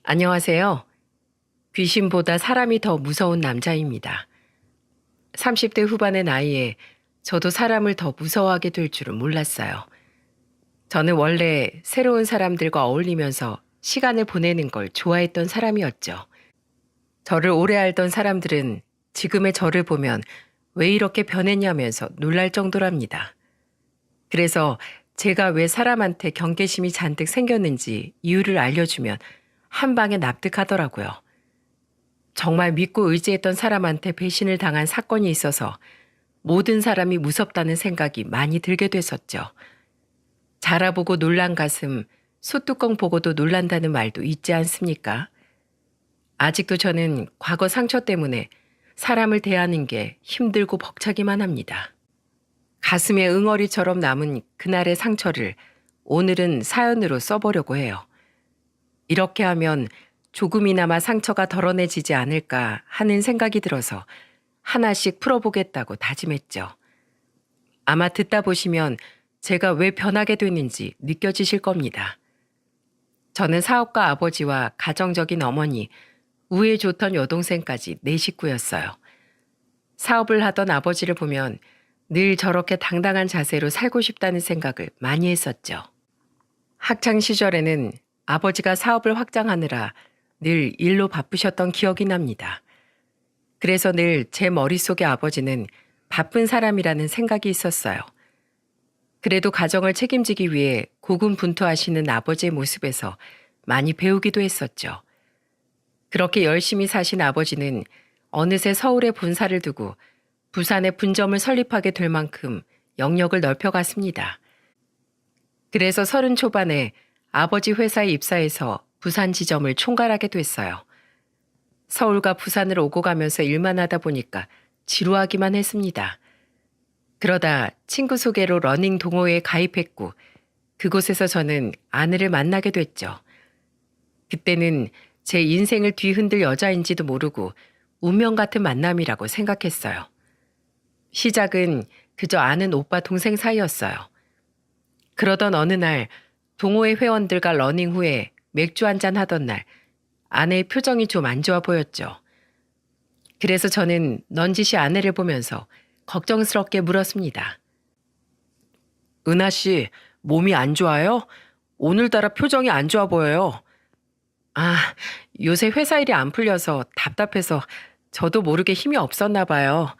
안녕하세요. 귀신보다 사람이 더 무서운 남자입니다. 30대 후반의 나이에 저도 사람을 더 무서워하게 될 줄은 몰랐어요. 저는 원래 새로운 사람들과 어울리면서 시간을 보내는 걸 좋아했던 사람이었죠. 저를 오래 알던 사람들은 지금의 저를 보면 왜 이렇게 변했냐면서 놀랄 정도랍니다. 그래서 제가 왜 사람한테 경계심이 잔뜩 생겼는지 이유를 알려주면 한 방에 납득하더라고요. 정말 믿고 의지했던 사람한테 배신을 당한 사건이 있어서 모든 사람이 무섭다는 생각이 많이 들게 됐었죠. 자라보고 놀란 가슴, 소뚜껑 보고도 놀란다는 말도 있지 않습니까? 아직도 저는 과거 상처 때문에 사람을 대하는 게 힘들고 벅차기만 합니다. 가슴에 응어리처럼 남은 그날의 상처를 오늘은 사연으로 써보려고 해요. 이렇게 하면 조금이나마 상처가 덜어내지지 않을까 하는 생각이 들어서 하나씩 풀어보겠다고 다짐했죠. 아마 듣다 보시면 제가 왜 변하게 됐는지 느껴지실 겁니다. 저는 사업가 아버지와 가정적인 어머니, 우애 좋던 여동생까지 네 식구였어요. 사업을 하던 아버지를 보면 늘 저렇게 당당한 자세로 살고 싶다는 생각을 많이 했었죠. 학창 시절에는 아버지가 사업을 확장하느라 늘 일로 바쁘셨던 기억이 납니다. 그래서 늘 제 머릿속에 아버지는 바쁜 사람이라는 생각이 있었어요. 그래도 가정을 책임지기 위해 고군분투하시는 아버지의 모습에서 많이 배우기도 했었죠. 그렇게 열심히 사신 아버지는 어느새 서울에 본사를 두고 부산에 분점을 설립하게 될 만큼 영역을 넓혀갔습니다. 그래서 30 초반에 아버지 회사에 입사해서 부산 지점을 총괄하게 됐어요. 서울과 부산을 오고 가면서 일만 하다 보니까 지루하기만 했습니다. 그러다 친구 소개로 러닝 동호회에 가입했고 그곳에서 저는 아내를 만나게 됐죠. 그때는 제 인생을 뒤흔들 여자인지도 모르고 운명 같은 만남이라고 생각했어요. 시작은 그저 아는 오빠 동생 사이였어요. 그러던 어느 날 동호회 회원들과 러닝 후에 맥주 한잔 하던 날 아내의 표정이 좀 안 좋아 보였죠. 그래서 저는 넌지시 아내를 보면서 걱정스럽게 물었습니다. 은하 씨, 몸이 안 좋아요? 오늘따라 표정이 안 좋아 보여요. 아, 요새 회사 일이 안 풀려서 답답해서 저도 모르게 힘이 없었나 봐요.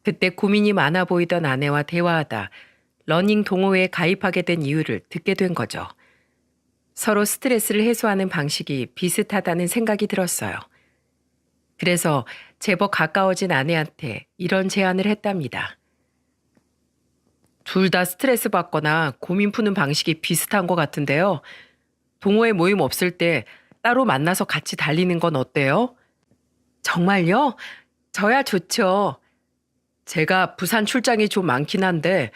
그때 고민이 많아 보이던 아내와 대화하다 러닝 동호회에 가입하게 된 이유를 듣게 된 거죠. 서로 스트레스를 해소하는 방식이 비슷하다는 생각이 들었어요. 그래서 제법 가까워진 아내한테 이런 제안을 했답니다. 둘 다 스트레스 받거나 고민 푸는 방식이 비슷한 것 같은데요. 동호회 모임 없을 때 따로 만나서 같이 달리는 건 어때요? 정말요? 저야 좋죠. 제가 부산 출장이 좀 많긴 한데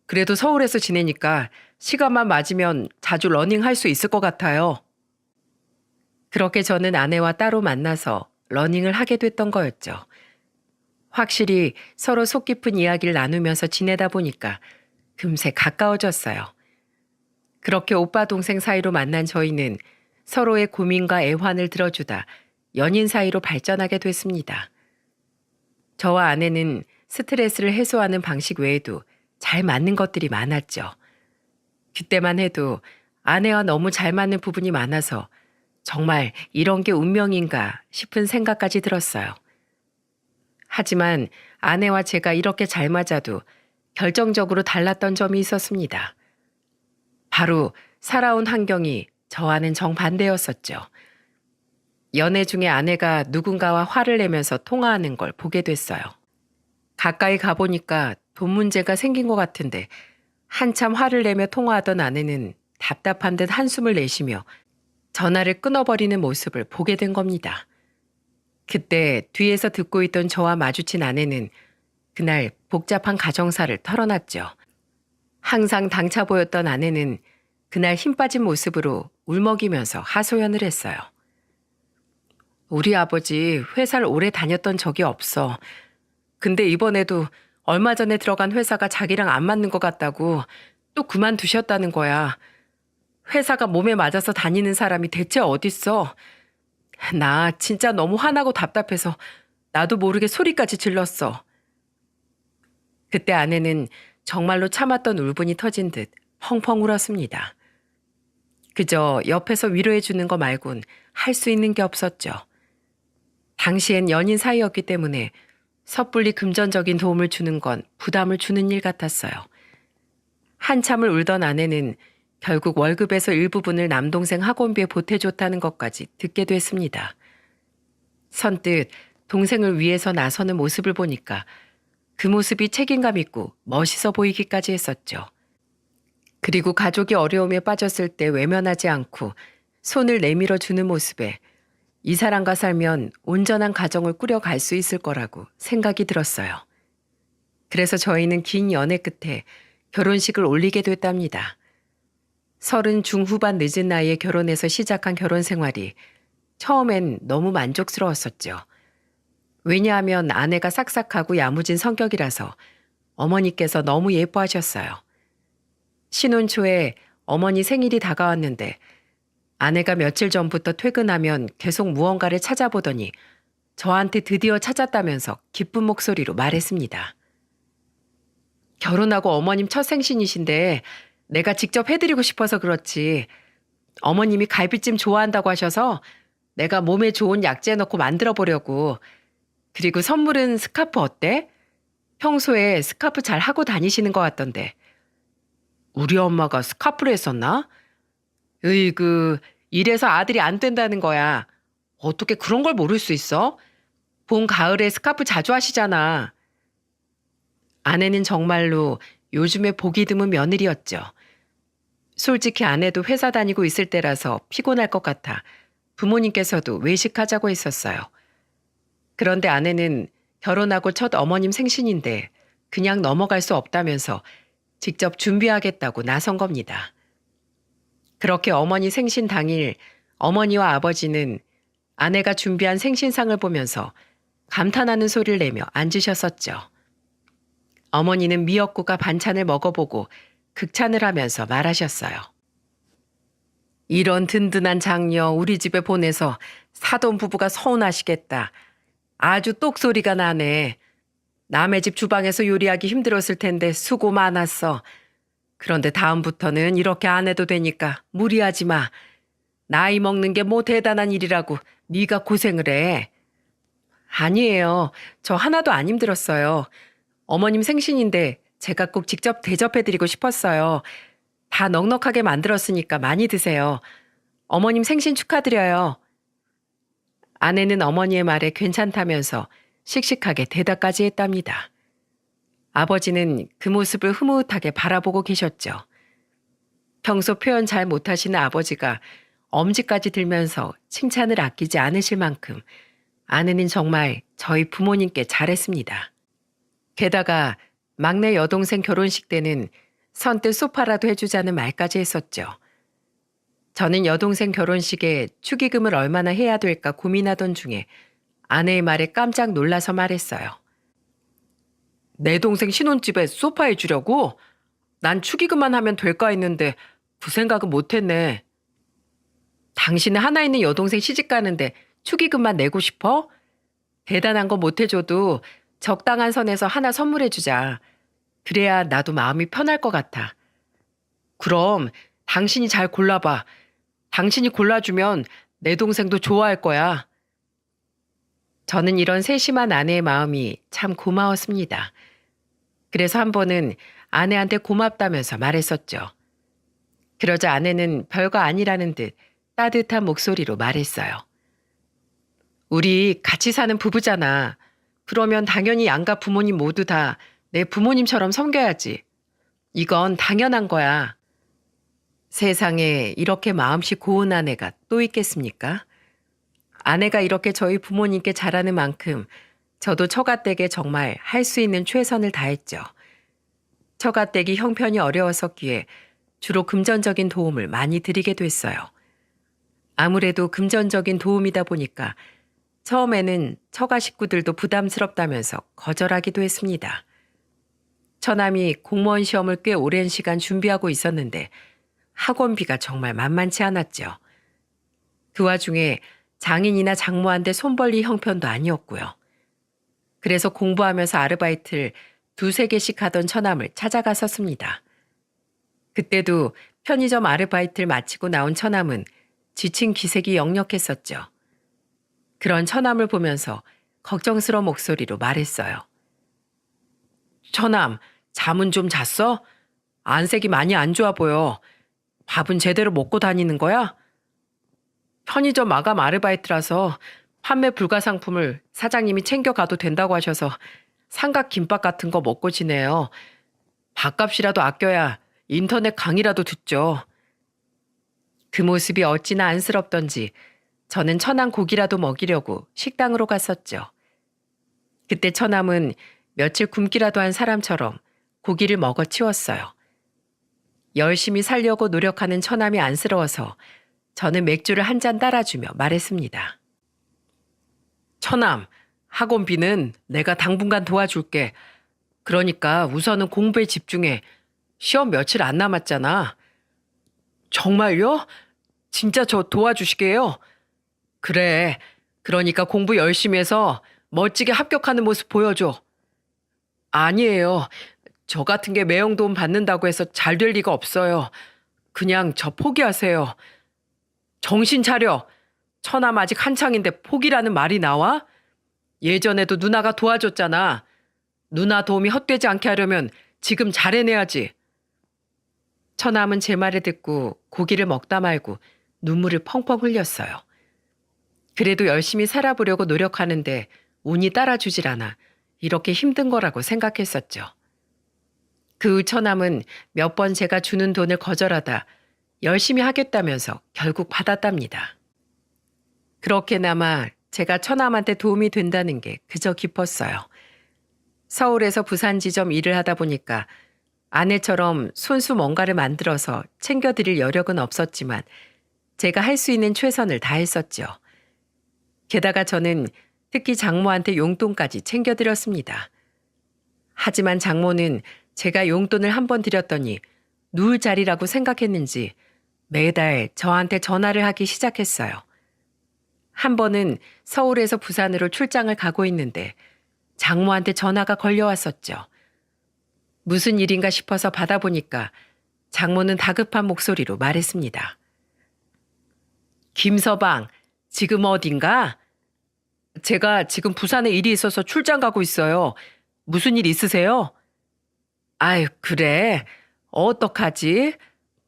그래도 서울에서 지내니까 시간만 맞으면 자주 러닝할 수 있을 것 같아요. 그렇게 저는 아내와 따로 만나서 러닝을 하게 됐던 거였죠. 확실히 서로 속 깊은 이야기를 나누면서 지내다 보니까 금세 가까워졌어요. 그렇게 오빠 동생 사이로 만난 저희는 서로의 고민과 애환을 들어주다 연인 사이로 발전하게 됐습니다. 저와 아내는 스트레스를 해소하는 방식 외에도 잘 맞는 것들이 많았죠. 그때만 해도 아내와 너무 잘 맞는 부분이 많아서 정말 이런 게 운명인가 싶은 생각까지 들었어요. 하지만 아내와 제가 이렇게 잘 맞아도 결정적으로 달랐던 점이 있었습니다. 바로 살아온 환경이 저와는 정반대였었죠. 연애 중에 아내가 누군가와 화를 내면서 통화하는 걸 보게 됐어요. 가까이 가보니까 돈 문제가 생긴 것 같은데 한참 화를 내며 통화하던 아내는 답답한 듯 한숨을 내쉬며 전화를 끊어버리는 모습을 보게 된 겁니다. 그때 뒤에서 듣고 있던 저와 마주친 아내는 그날 복잡한 가정사를 털어놨죠. 항상 당차 보였던 아내는 그날 힘 빠진 모습으로 울먹이면서 하소연을 했어요. 우리 아버지 회사를 오래 다녔던 적이 없어. 근데 이번에도 얼마 전에 들어간 회사가 자기랑 안 맞는 것 같다고 또 그만두셨다는 거야. 회사가 몸에 맞아서 다니는 사람이 대체 어딨어. 나 진짜 너무 화나고 답답해서 나도 모르게 소리까지 질렀어. 그때 아내는 정말로 참았던 울분이 터진 듯 펑펑 울었습니다. 그저 옆에서 위로해 주는 거 말곤 할 수 있는 게 없었죠. 당시엔 연인 사이였기 때문에 섣불리 금전적인 도움을 주는 건 부담을 주는 일 같았어요. 한참을 울던 아내는 결국 월급에서 일부분을 남동생 학원비에 보태줬다는 것까지 듣게 됐습니다. 선뜻 동생을 위해서 나서는 모습을 보니까 그 모습이 책임감 있고 멋있어 보이기까지 했었죠. 그리고 가족이 어려움에 빠졌을 때 외면하지 않고 손을 내밀어 주는 모습에 이 사람과 살면 온전한 가정을 꾸려갈 수 있을 거라고 생각이 들었어요. 그래서 저희는 긴 연애 끝에 결혼식을 올리게 됐답니다. 30 중후반 늦은 나이에 결혼해서 시작한 결혼 생활이 처음엔 너무 만족스러웠었죠. 왜냐하면 아내가 싹싹하고 야무진 성격이라서 어머니께서 너무 예뻐하셨어요. 신혼 초에 어머니 생일이 다가왔는데 아내가 며칠 전부터 퇴근하면 계속 무언가를 찾아보더니 저한테 드디어 찾았다면서 기쁜 목소리로 말했습니다. 결혼하고 어머님 첫 생신이신데 내가 직접 해드리고 싶어서 그렇지. 어머님이 갈비찜 좋아한다고 하셔서 내가 몸에 좋은 약재 넣고 만들어 보려고. 그리고 선물은 스카프 어때? 평소에 스카프 잘 하고 다니시는 것 같던데. 우리 엄마가 스카프를 했었나? 으이그, 이래서 아들이 안 된다는 거야. 어떻게 그런 걸 모를 수 있어? 봄, 가을에 스카프 자주 하시잖아. 아내는 정말로 요즘에 보기 드문 며느리였죠. 솔직히 아내도 회사 다니고 있을 때라서 피곤할 것 같아 부모님께서도 외식하자고 했었어요. 그런데 아내는 결혼하고 첫 어머님 생신인데 그냥 넘어갈 수 없다면서 직접 준비하겠다고 나선 겁니다. 그렇게 어머니 생신 당일 어머니와 아버지는 아내가 준비한 생신상을 보면서 감탄하는 소리를 내며 앉으셨었죠. 어머니는 미역국과 반찬을 먹어보고 극찬을 하면서 말하셨어요. 이런 든든한 장녀 우리 집에 보내서 사돈 부부가 서운하시겠다. 아주 똑소리가 나네. 남의 집 주방에서 요리하기 힘들었을 텐데 수고 많았어. 그런데 다음부터는 이렇게 안 해도 되니까 무리하지 마. 나이 먹는 게 뭐 대단한 일이라고 네가 고생을 해. 아니에요. 저 하나도 안 힘들었어요. 어머님 생신인데 제가 꼭 직접 대접해드리고 싶었어요. 다 넉넉하게 만들었으니까 많이 드세요. 어머님 생신 축하드려요. 아내는 어머니의 말에 괜찮다면서 씩씩하게 대답까지 했답니다. 아버지는 그 모습을 흐뭇하게 바라보고 계셨죠. 평소 표현 잘 못하시는 아버지가 엄지까지 들면서 칭찬을 아끼지 않으실 만큼 아내는 정말 저희 부모님께 잘했습니다. 게다가 막내 여동생 결혼식 때는 선뜻 소파라도 해주자는 말까지 했었죠. 저는 여동생 결혼식에 축의금을 얼마나 해야 될까 고민하던 중에 아내의 말에 깜짝 놀라서 말했어요. 내 동생 신혼집에 소파 해주려고? 난 축의금만 하면 될까 했는데 그 생각은 못했네. 당신은 하나 있는 여동생 시집 가는데 축의금만 내고 싶어? 대단한 거 못해줘도 적당한 선에서 하나 선물해주자. 그래야 나도 마음이 편할 것 같아. 그럼 당신이 잘 골라봐. 당신이 골라주면 내 동생도 좋아할 거야. 저는 이런 세심한 아내의 마음이 참 고마웠습니다. 그래서 한 번은 아내한테 고맙다면서 말했었죠. 그러자 아내는 별거 아니라는 듯 따뜻한 목소리로 말했어요. 우리 같이 사는 부부잖아. 그러면 당연히 양가 부모님 모두 다 내 부모님처럼 섬겨야지. 이건 당연한 거야. 세상에 이렇게 마음씨 고운 아내가 또 있겠습니까? 아내가 이렇게 저희 부모님께 잘하는 만큼 저도 처가댁에 정말 할 수 있는 최선을 다했죠. 처가댁이 형편이 어려웠었기에 주로 금전적인 도움을 많이 드리게 됐어요. 아무래도 금전적인 도움이다 보니까 처음에는 처가 식구들도 부담스럽다면서 거절하기도 했습니다. 처남이 공무원 시험을 꽤 오랜 시간 준비하고 있었는데 학원비가 정말 만만치 않았죠. 그 와중에 장인이나 장모한테 손 벌릴 형편도 아니었고요. 그래서 공부하면서 아르바이트를 두세 개씩 하던 처남을 찾아갔었습니다. 그때도 편의점 아르바이트를 마치고 나온 처남은 지친 기색이 역력했었죠. 그런 처남을 보면서 걱정스러운 목소리로 말했어요. 처남, 잠은 좀 잤어? 안색이 많이 안 좋아 보여. 밥은 제대로 먹고 다니는 거야? 편의점 마감 아르바이트라서 판매 불가 상품을 사장님이 챙겨가도 된다고 하셔서 삼각 김밥 같은 거 먹고 지내요. 밥값이라도 아껴야 인터넷 강의라도 듣죠. 그 모습이 어찌나 안쓰럽던지 저는 처남 고기라도 먹이려고 식당으로 갔었죠. 그때 처남은 며칠 굶기라도 한 사람처럼 고기를 먹어 치웠어요. 열심히 살려고 노력하는 처남이 안쓰러워서 저는 맥주를 한 잔 따라주며 말했습니다. 처남, 학원비는 내가 당분간 도와줄게. 그러니까 우선은 공부에 집중해. 시험 며칠 안 남았잖아. 정말요? 진짜 저 도와주시게요? 그래. 그러니까 공부 열심히 해서 멋지게 합격하는 모습 보여줘. 아니에요. 저 같은 게 매형도움 받는다고 해서 잘 될 리가 없어요. 그냥 저 포기하세요. 정신 차려. 처남 아직 한창인데 포기라는 말이 나와? 예전에도 누나가 도와줬잖아. 누나 도움이 헛되지 않게 하려면 지금 잘해내야지. 처남은 제 말을 듣고 고기를 먹다 말고 눈물을 펑펑 흘렸어요. 그래도 열심히 살아보려고 노력하는데 운이 따라주질 않아 이렇게 힘든 거라고 생각했었죠. 그 후 처남은 몇 번 제가 주는 돈을 거절하다 열심히 하겠다면서 결국 받았답니다. 그렇게나마 제가 처남한테 도움이 된다는 게 그저 기뻤어요. 서울에서 부산 지점 일을 하다 보니까 아내처럼 손수 뭔가를 만들어서 챙겨드릴 여력은 없었지만 제가 할 수 있는 최선을 다했었죠. 게다가 저는 특히 장모한테 용돈까지 챙겨드렸습니다. 하지만 장모는 제가 용돈을 한 번 드렸더니 누울 자리라고 생각했는지 매달 저한테 전화를 하기 시작했어요. 한 번은 서울에서 부산으로 출장을 가고 있는데 장모한테 전화가 걸려왔었죠. 무슨 일인가 싶어서 받아보니까 장모는 다급한 목소리로 말했습니다. 김서방, 지금 어딘가? 제가 지금 부산에 일이 있어서 출장 가고 있어요. 무슨 일 있으세요? 아유, 그래. 어떡하지?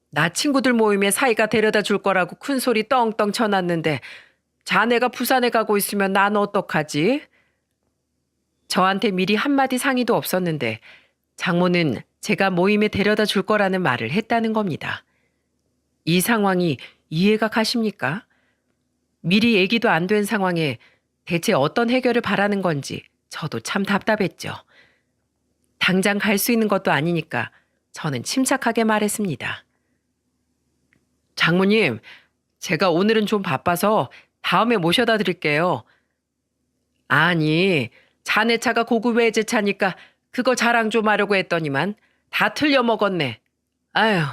나 친구들 모임에 사이가 데려다 줄 거라고 큰 소리 떵떵 쳐놨는데 자네가 부산에 가고 있으면 난 어떡하지? 저한테 미리 한마디 상의도 없었는데 장모는 제가 모임에 데려다 줄 거라는 말을 했다는 겁니다. 이 상황이 이해가 가십니까? 미리 얘기도 안 된 상황에 대체 어떤 해결을 바라는 건지 저도 참 답답했죠. 당장 갈 수 있는 것도 아니니까 저는 침착하게 말했습니다. 장모님, 제가 오늘은 좀 바빠서 다음에 모셔다 드릴게요. 아니, 자네 차가 고급 외제차니까 그거 자랑 좀 하려고 했더니만 다 틀려 먹었네. 아휴,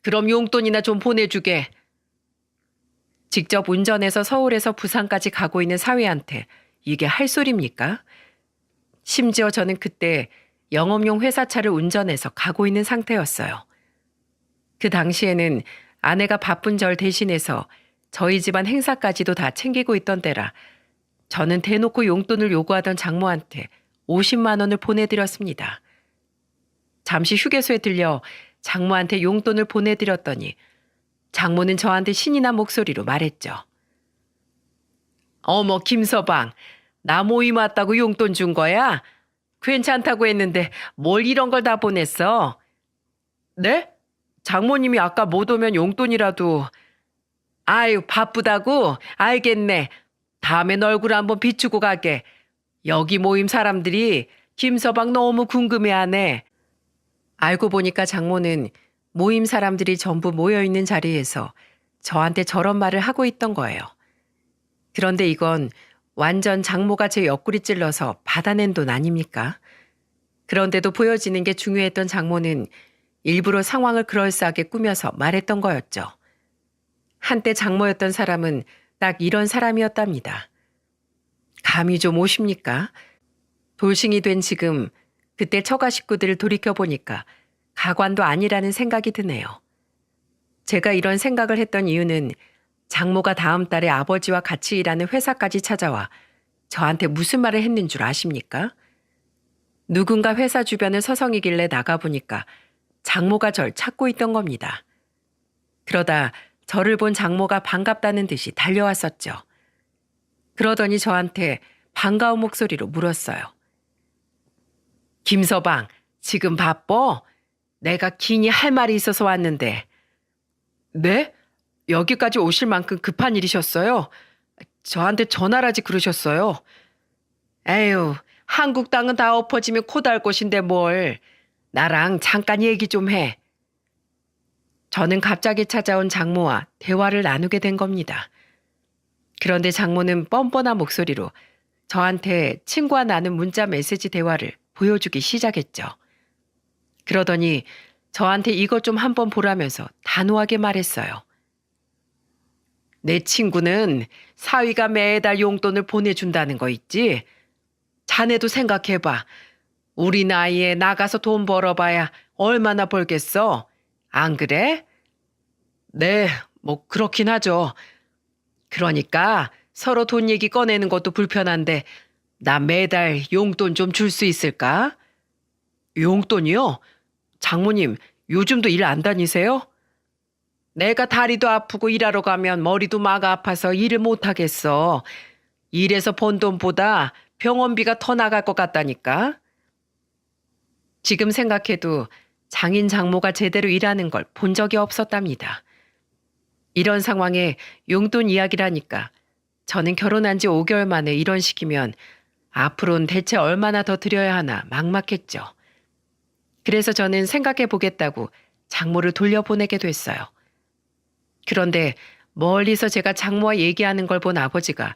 그럼 용돈이나 좀 보내주게. 직접 운전해서 서울에서 부산까지 가고 있는 사위한테 이게 할 소리입니까? 심지어 저는 그때 영업용 회사차를 운전해서 가고 있는 상태였어요. 그 당시에는 아내가 바쁜 절 대신해서 저희 집안 행사까지도 다 챙기고 있던 때라 저는 대놓고 용돈을 요구하던 장모한테 50만 원을 보내드렸습니다. 잠시 휴게소에 들려 장모한테 용돈을 보내드렸더니 장모는 저한테 신이 난 목소리로 말했죠. 어머, 김서방, 나 모임 왔다고 용돈 준 거야? 괜찮다고 했는데 뭘 이런 걸 다 보냈어? 네? 장모님이 아까 못 오면 용돈이라도. 아유, 바쁘다고? 알겠네. 다음엔 얼굴 한번 비추고 가게. 여기 모임 사람들이 김서방 너무 궁금해하네. 알고 보니까 장모는 모임 사람들이 전부 모여있는 자리에서 저한테 저런 말을 하고 있던 거예요. 그런데 이건 완전 장모가 제 옆구리 찔러서 받아낸 돈 아닙니까? 그런데도 보여지는 게 중요했던 장모는 일부러 상황을 그럴싸하게 꾸며서 말했던 거였죠. 한때 장모였던 사람은 딱 이런 사람이었답니다. 감이 좀 오십니까? 돌싱이 된 지금 그때 처가 식구들을 돌이켜보니까 가관도 아니라는 생각이 드네요. 제가 이런 생각을 했던 이유는 장모가 다음 달에 아버지와 같이 일하는 회사까지 찾아와 저한테 무슨 말을 했는 줄 아십니까? 누군가 회사 주변을 서성이길래 나가보니까 장모가 절 찾고 있던 겁니다. 그러다 저를 본 장모가 반갑다는 듯이 달려왔었죠. 그러더니 저한테 반가운 목소리로 물었어요. 김서방, 지금 바빠? 내가 긴히 할 말이 있어서 왔는데. 네? 여기까지 오실 만큼 급한 일이셨어요? 저한테 전화라지 그러셨어요. 에휴, 한국 땅은 다 엎어지면 코달 곳인데 뭘. 나랑 잠깐 얘기 좀 해. 저는 갑자기 찾아온 장모와 대화를 나누게 된 겁니다. 그런데 장모는 뻔뻔한 목소리로 저한테 친구와 나눈 문자 메시지 대화를 보여주기 시작했죠. 그러더니 저한테 이것 좀 한번 보라면서 단호하게 말했어요. 내 친구는 사위가 매달 용돈을 보내준다는 거 있지? 자네도 생각해봐. 우리 나이에 나가서 돈 벌어봐야 얼마나 벌겠어? 안 그래? 네, 뭐 그렇긴 하죠. 그러니까 서로 돈 얘기 꺼내는 것도 불편한데 나 매달 용돈 좀 줄 수 있을까? 용돈이요? 장모님, 요즘도 일 안 다니세요? 내가 다리도 아프고 일하러 가면 머리도 막 아파서 일을 못 하겠어. 일해서 번 돈보다 병원비가 더 나갈 것 같다니까. 지금 생각해도 장인 장모가 제대로 일하는 걸 본 적이 없었답니다. 이런 상황에 용돈 이야기라니까 저는 결혼한 지 5개월 만에 이런 식이면 앞으로는 대체 얼마나 더 드려야 하나 막막했죠. 그래서 저는 생각해 보겠다고 장모를 돌려보내게 됐어요. 그런데 멀리서 제가 장모와 얘기하는 걸 본 아버지가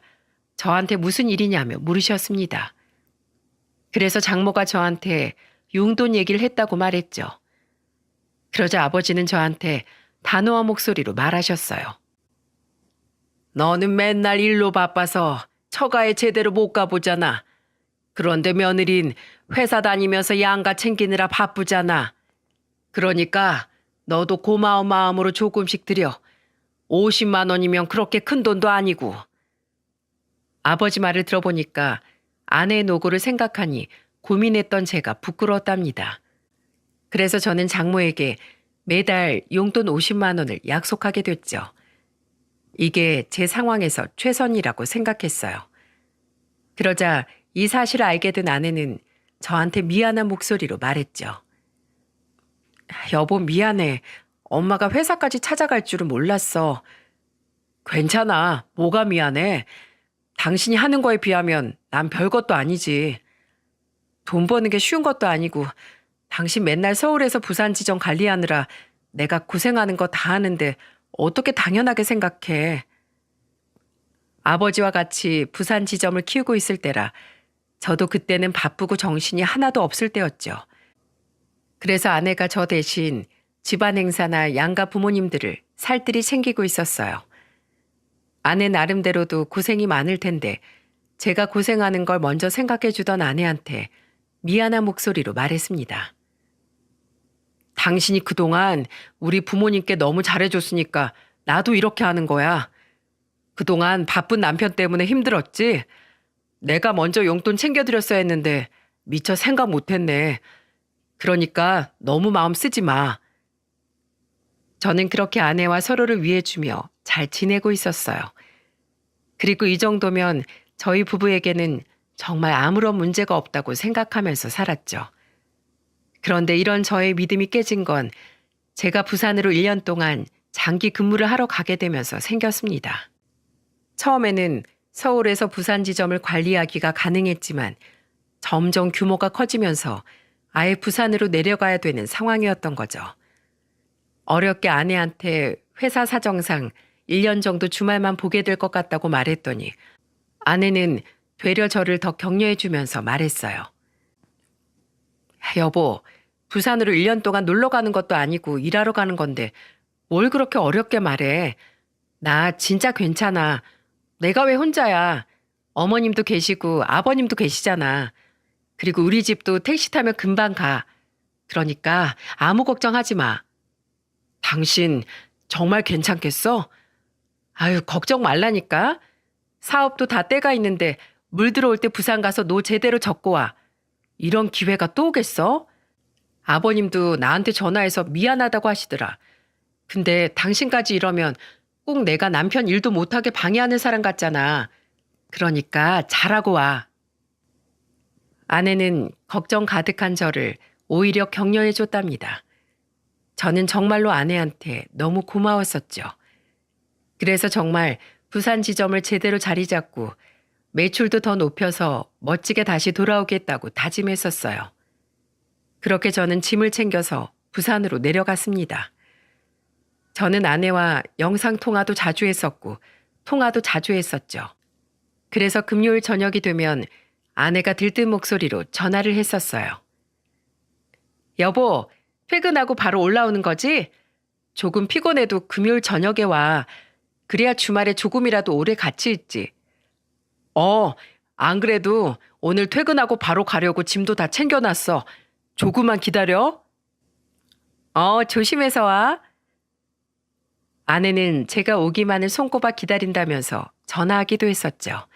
저한테 무슨 일이냐며 물으셨습니다. 그래서 장모가 저한테 용돈 얘기를 했다고 말했죠. 그러자 아버지는 저한테 단호한 목소리로 말하셨어요. 너는 맨날 일로 바빠서 처가에 제대로 못 가보잖아. 그런데 며느린 회사 다니면서 양가 챙기느라 바쁘잖아. 그러니까 너도 고마운 마음으로 조금씩 드려. 50만 원이면 그렇게 큰 돈도 아니고. 아버지 말을 들어보니까 아내의 노고를 생각하니 고민했던 제가 부끄러웠답니다. 그래서 저는 장모에게 매달 용돈 50만 원을 약속하게 됐죠. 이게 제 상황에서 최선이라고 생각했어요. 그러자 이 사실을 알게 된 아내는 저한테 미안한 목소리로 말했죠. 여보, 미안해. 엄마가 회사까지 찾아갈 줄은 몰랐어. 괜찮아. 뭐가 미안해. 당신이 하는 거에 비하면 난 별것도 아니지. 돈 버는 게 쉬운 것도 아니고 당신 맨날 서울에서 부산 지점 관리하느라 내가 고생하는 거 다 하는데 어떻게 당연하게 생각해. 아버지와 같이 부산 지점을 키우고 있을 때라 저도 그때는 바쁘고 정신이 하나도 없을 때였죠. 그래서 아내가 저 대신 집안 행사나 양가 부모님들을 살뜰히 챙기고 있었어요. 아내 나름대로도 고생이 많을 텐데 제가 고생하는 걸 먼저 생각해 주던 아내한테 미안한 목소리로 말했습니다. 당신이 그동안 우리 부모님께 너무 잘해줬으니까 나도 이렇게 하는 거야. 그동안 바쁜 남편 때문에 힘들었지? 내가 먼저 용돈 챙겨드렸어야 했는데 미처 생각 못했네. 그러니까 너무 마음 쓰지 마. 저는 그렇게 아내와 서로를 위해주며 잘 지내고 있었어요. 그리고 이 정도면 저희 부부에게는 정말 아무런 문제가 없다고 생각하면서 살았죠. 그런데 이런 저의 믿음이 깨진 건 제가 부산으로 1년 동안 장기 근무를 하러 가게 되면서 생겼습니다. 처음에는 서울에서 부산 지점을 관리하기가 가능했지만 점점 규모가 커지면서 아예 부산으로 내려가야 되는 상황이었던 거죠. 어렵게 아내한테 회사 사정상 1년 정도 주말만 보게 될 것 같다고 말했더니 아내는 되려 저를 더 격려해 주면서 말했어요. 여보, 부산으로 1년 동안 놀러 가는 것도 아니고 일하러 가는 건데 뭘 그렇게 어렵게 말해. 나 진짜 괜찮아. 내가 왜 혼자야. 어머님도 계시고 아버님도 계시잖아. 그리고 우리 집도 택시 타면 금방 가. 그러니까 아무 걱정하지 마. 당신 정말 괜찮겠어? 아유, 걱정 말라니까. 사업도 다 때가 있는데 물 들어올 때 부산 가서 노 제대로 적고 와. 이런 기회가 또 오겠어? 아버님도 나한테 전화해서 미안하다고 하시더라. 근데 당신까지 이러면 꼭 내가 남편 일도 못하게 방해하는 사람 같잖아. 그러니까 잘하고 와. 아내는 걱정 가득한 저를 오히려 격려해 줬답니다. 저는 정말로 아내한테 너무 고마웠었죠. 그래서 정말 부산 지점을 제대로 자리 잡고 매출도 더 높여서 멋지게 다시 돌아오겠다고 다짐했었어요. 그렇게 저는 짐을 챙겨서 부산으로 내려갔습니다. 저는 아내와 영상통화도 자주 했었고 통화도 자주 했었죠. 그래서 금요일 저녁이 되면 아내가 들뜬 목소리로 전화를 했었어요. 여보, 퇴근하고 바로 올라오는 거지? 조금 피곤해도 금요일 저녁에 와. 그래야 주말에 조금이라도 오래 같이 있지. 안 그래도 오늘 퇴근하고 바로 가려고 짐도 다 챙겨놨어. 조금만 기다려. 조심해서 와. 아내는 제가 오기만을 손꼽아 기다린다면서 전화하기도 했었죠.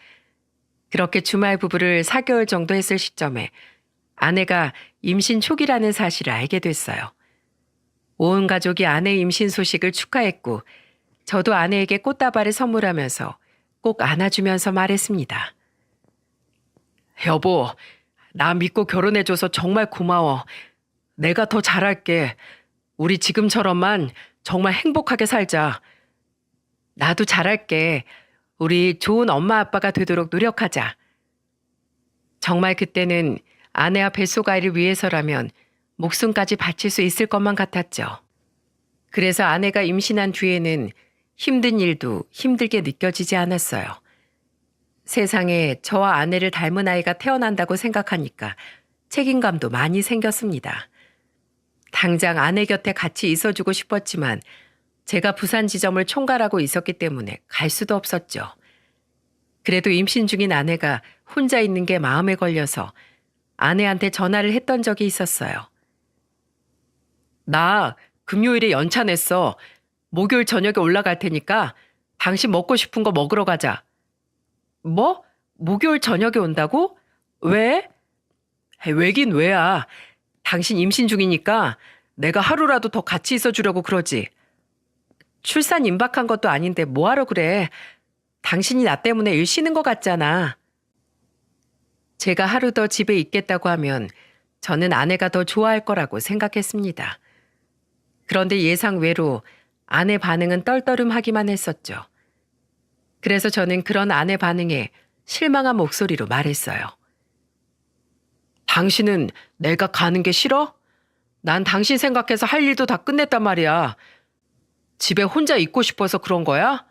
그렇게 주말 부부를 4개월 정도 했을 시점에 아내가 임신 초기라는 사실을 알게 됐어요. 온 가족이 아내 임신 소식을 축하했고 저도 아내에게 꽃다발을 선물하면서 꼭 안아주면서 말했습니다. 여보, 나 믿고 결혼해줘서 정말 고마워. 내가 더 잘할게. 우리 지금처럼만 정말 행복하게 살자. 나도 잘할게. 우리 좋은 엄마 아빠가 되도록 노력하자. 정말 그때는 아내와 뱃속아이를 위해서라면 목숨까지 바칠 수 있을 것만 같았죠. 그래서 아내가 임신한 뒤에는 힘든 일도 힘들게 느껴지지 않았어요. 세상에 저와 아내를 닮은 아이가 태어난다고 생각하니까 책임감도 많이 생겼습니다. 당장 아내 곁에 같이 있어주고 싶었지만 제가 부산 지점을 총괄하고 있었기 때문에 갈 수도 없었죠. 그래도 임신 중인 아내가 혼자 있는 게 마음에 걸려서 아내한테 전화를 했던 적이 있었어요. 나 금요일에 연차 냈어. 목요일 저녁에 올라갈 테니까 당신 먹고 싶은 거 먹으러 가자. 뭐? 목요일 저녁에 온다고? 왜? 왜긴 왜야. 당신 임신 중이니까 내가 하루라도 더 같이 있어주려고 그러지. 출산 임박한 것도 아닌데 뭐하러 그래. 당신이 나 때문에 일 쉬는 것 같잖아. 제가 하루 더 집에 있겠다고 하면 저는 아내가 더 좋아할 거라고 생각했습니다. 그런데 예상외로 아내 반응은 떨떠름하기만 했었죠. 그래서 저는 그런 아내 반응에 실망한 목소리로 말했어요. 당신은 내가 가는 게 싫어? 난 당신 생각해서 할 일도 다 끝냈단 말이야. 집에 혼자 있고 싶어서 그런 거야?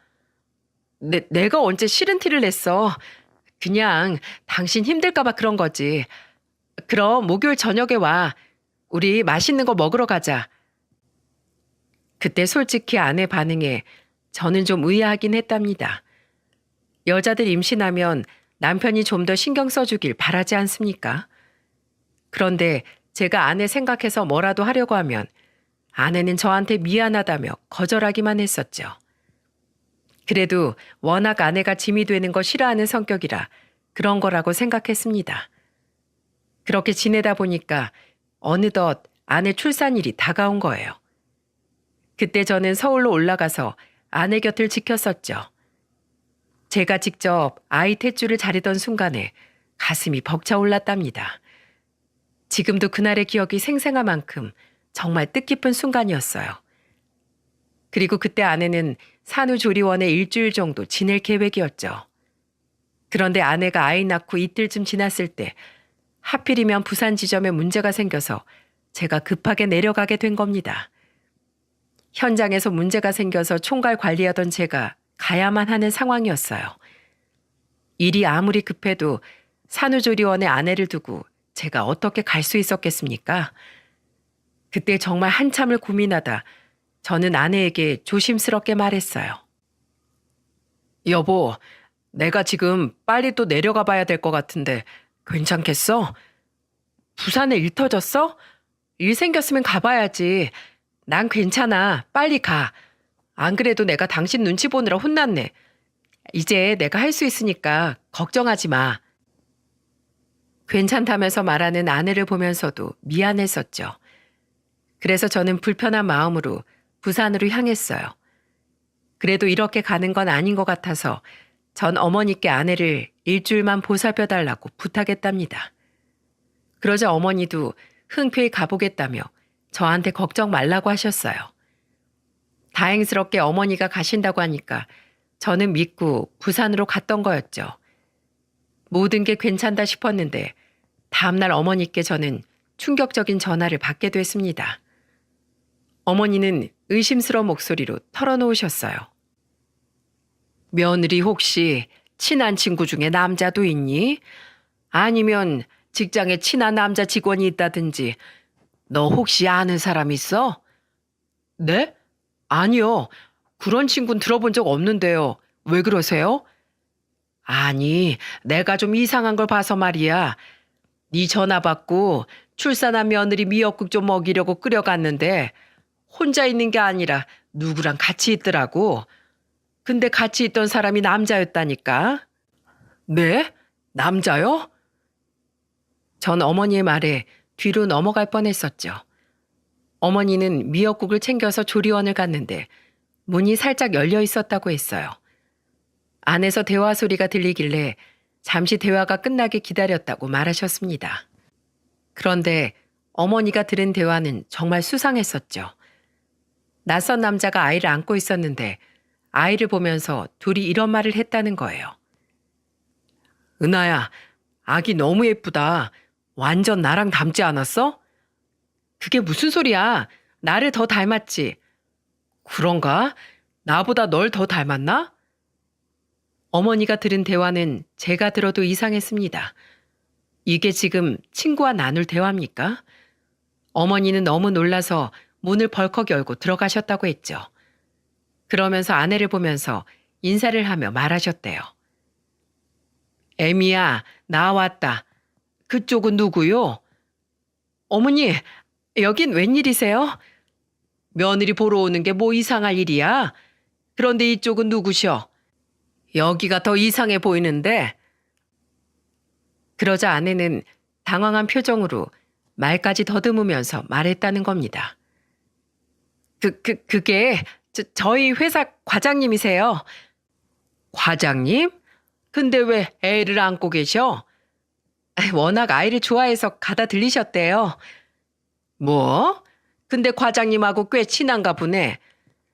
내가 언제 싫은 티를 냈어. 그냥 당신 힘들까봐 그런 거지. 그럼 목요일 저녁에 와. 우리 맛있는 거 먹으러 가자. 그때 솔직히 아내 반응에 저는 좀 의아하긴 했답니다. 여자들 임신하면 남편이 좀 더 신경 써주길 바라지 않습니까? 그런데 제가 아내 생각해서 뭐라도 하려고 하면 아내는 저한테 미안하다며 거절하기만 했었죠. 그래도 워낙 아내가 짐이 되는 거 싫어하는 성격이라 그런 거라고 생각했습니다. 그렇게 지내다 보니까 어느덧 아내 출산일이 다가온 거예요. 그때 저는 서울로 올라가서 아내 곁을 지켰었죠. 제가 직접 아이 탯줄을 자르던 순간에 가슴이 벅차올랐답니다. 지금도 그날의 기억이 생생한 만큼 정말 뜻깊은 순간이었어요. 그리고 그때 아내는 산후조리원에 일주일 정도 지낼 계획이었죠. 그런데 아내가 아이 낳고 이틀쯤 지났을 때 하필이면 부산 지점에 문제가 생겨서 제가 급하게 내려가게 된 겁니다. 현장에서 문제가 생겨서 총괄 관리하던 제가 가야만 하는 상황이었어요. 일이 아무리 급해도 산후조리원에 아내를 두고 제가 어떻게 갈 수 있었겠습니까? 그때 정말 한참을 고민하다 저는 아내에게 조심스럽게 말했어요. 여보, 내가 지금 빨리 또 내려가 봐야 될 것 같은데 괜찮겠어? 부산에 일 터졌어? 일 생겼으면 가봐야지. 난 괜찮아. 빨리 가. 안 그래도 내가 당신 눈치 보느라 혼났네. 이제 내가 할 수 있으니까 걱정하지 마. 괜찮다면서 말하는 아내를 보면서도 미안했었죠. 그래서 저는 불편한 마음으로 부산으로 향했어요. 그래도 이렇게 가는 건 아닌 것 같아서 전 어머니께 아내를 일주일만 보살펴 달라고 부탁했답니다. 그러자 어머니도 흔쾌히 가보겠다며 저한테 걱정 말라고 하셨어요. 다행스럽게 어머니가 가신다고 하니까 저는 믿고 부산으로 갔던 거였죠. 모든 게 괜찮다 싶었는데 다음날 어머니께 저는 충격적인 전화를 받게 됐습니다. 어머니는 의심스러운 목소리로 털어놓으셨어요. 며느리 혹시 친한 친구 중에 남자도 있니? 아니면 직장에 친한 남자 직원이 있다든지 너 혹시 아는 사람 있어? 네? 아니요. 그런 친구는 들어본 적 없는데요. 왜 그러세요? 아니, 내가 좀 이상한 걸 봐서 말이야. 네 전화 받고 출산한 며느리 미역국 좀 먹이려고 끓여갔는데 혼자 있는 게 아니라 누구랑 같이 있더라고. 근데 같이 있던 사람이 남자였다니까. 네? 남자요? 전 어머니의 말에 뒤로 넘어갈 뻔했었죠. 어머니는 미역국을 챙겨서 조리원을 갔는데 문이 살짝 열려 있었다고 했어요. 안에서 대화 소리가 들리길래 잠시 대화가 끝나게 기다렸다고 말하셨습니다. 그런데 어머니가 들은 대화는 정말 수상했었죠. 낯선 남자가 아이를 안고 있었는데 아이를 보면서 둘이 이런 말을 했다는 거예요. 은하야, 아기 너무 예쁘다. 완전 나랑 닮지 않았어? 그게 무슨 소리야? 나를 더 닮았지. 그런가? 나보다 널 더 닮았나? 어머니가 들은 대화는 제가 들어도 이상했습니다. 이게 지금 친구와 나눌 대화입니까? 어머니는 너무 놀라서 문을 벌컥 열고 들어가셨다고 했죠. 그러면서 아내를 보면서 인사를 하며 말하셨대요. 애미야, 나왔다. 그쪽은 누구요? 어머니, 여긴 웬일이세요? 며느리 보러 오는 게 뭐 이상할 일이야? 그런데 이쪽은 누구셔? 여기가 더 이상해 보이는데. 그러자 아내는 당황한 표정으로 말까지 더듬으면서 말했다는 겁니다. 그게 저희 회사 과장님이세요. 과장님? 근데 왜 애를 안고 계셔? 워낙 아이를 좋아해서 가다 들리셨대요. 뭐? 근데 과장님하고 꽤 친한가 보네.